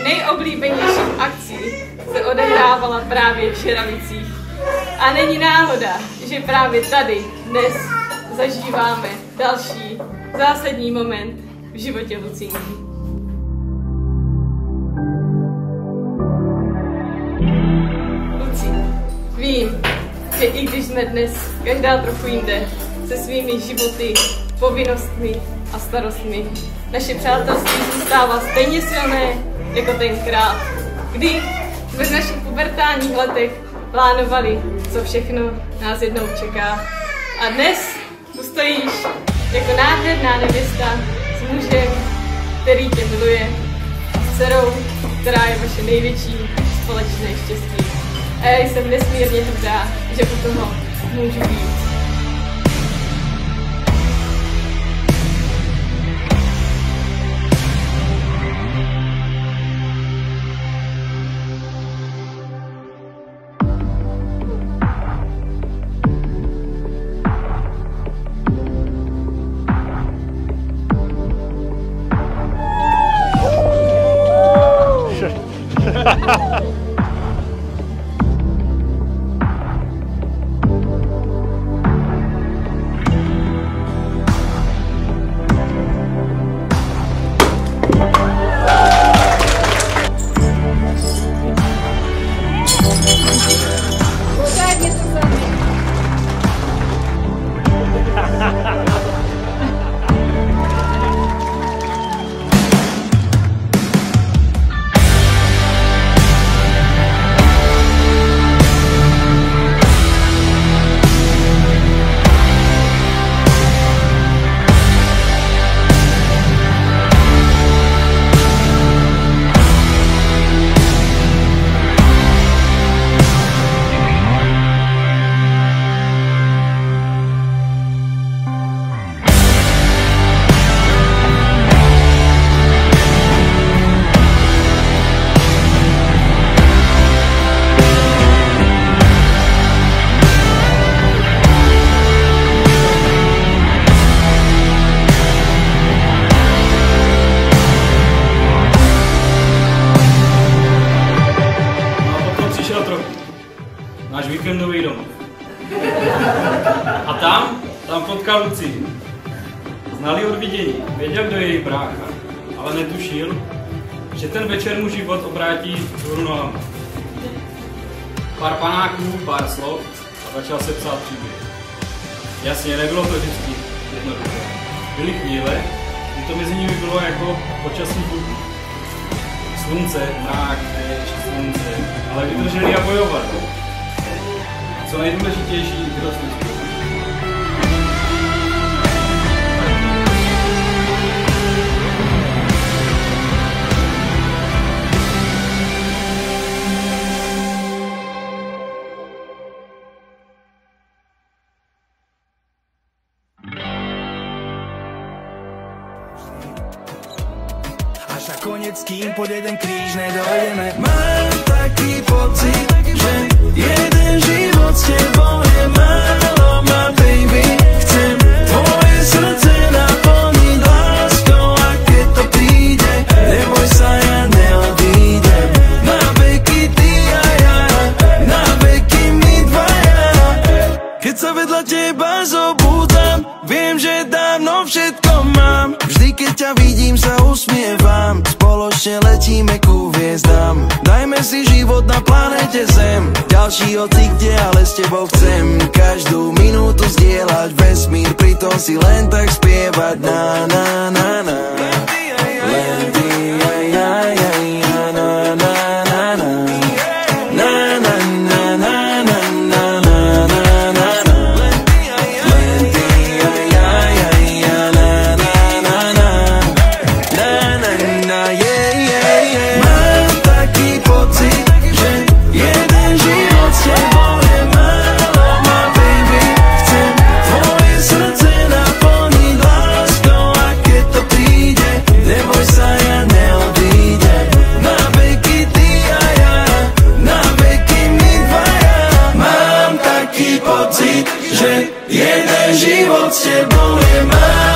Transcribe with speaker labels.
Speaker 1: nejoblíbenějších akcí se odehrávala právě v Žeravicích. A není náhoda, že právě tady dnes zažíváme další zásadní moment v životě Lucínky. Lucí, vím, že i když jsme dnes každá trochu jinde se svými životy, povinnostmi a starostmi, naše přátelství zůstává stejně silné jako tenkrát, kdy jsme v našich pubertálních letech plánovali, co všechno nás jednou čeká. A dnes tu stojíš jako nádherná nevěsta s mužem, který tě miluje, s dcerou, která je vaše největší společné štěstí. A já jsem nesmírně hrdá, že u toho můžu být.
Speaker 2: Náš víkendový domov. A tam potkal Lucii. Znali od vidění, věděl, kdo je její brácha, ale netušil, že ten večer mu život obrátí vzhůru nohama. Pár panáků, pár slov a začal se psát příběh. Jasně, nebylo to vždycky jednoduché. Byly chvíle, kdy to mezi nimi bylo jako počasný bůh. Slunce, mrák, déšť, slunce, ale vydrželi a bojovali. Co nejdůležitější, vyrostli spolu.
Speaker 3: Až nakonec, kým pod jeden kríž nedojdeme. Mám taký pocit, že jeden život s tebou je málo, my baby. Chcem tvoje srdce naplniť láskou, a keď to príde, neboj sa, ja neodídem. Na veky ty a ja, na veky my dvaja. Keď sa vedľa teba zobúdam, viem, že dávno všetko mám. Vždy, keď ťa vidím, sa usmievam. Spoločne letíme ku hviezdám. Dajme si život na planete Zem. Ďalší hoci kde, ale s tebou chcem každú minútu zdieľať vesmír, pritom si len tak spievať na na na na. Len ty a ja, ja, ja, na na na na. Na na na na na na na na na na. Len ty a ja, ja, ja, na na na na. Na na na, yeah, yeah, yeah. Mám taký pocit, že jeden život s tebou je málo, my baby. Chcem tvoje srdce naplniť láskou, a keď to príde, neboj sa, ja neodídem. Na veky ty a ja, na veky my dvaja. Mám taký pocit, že jeden život s tebou je málo.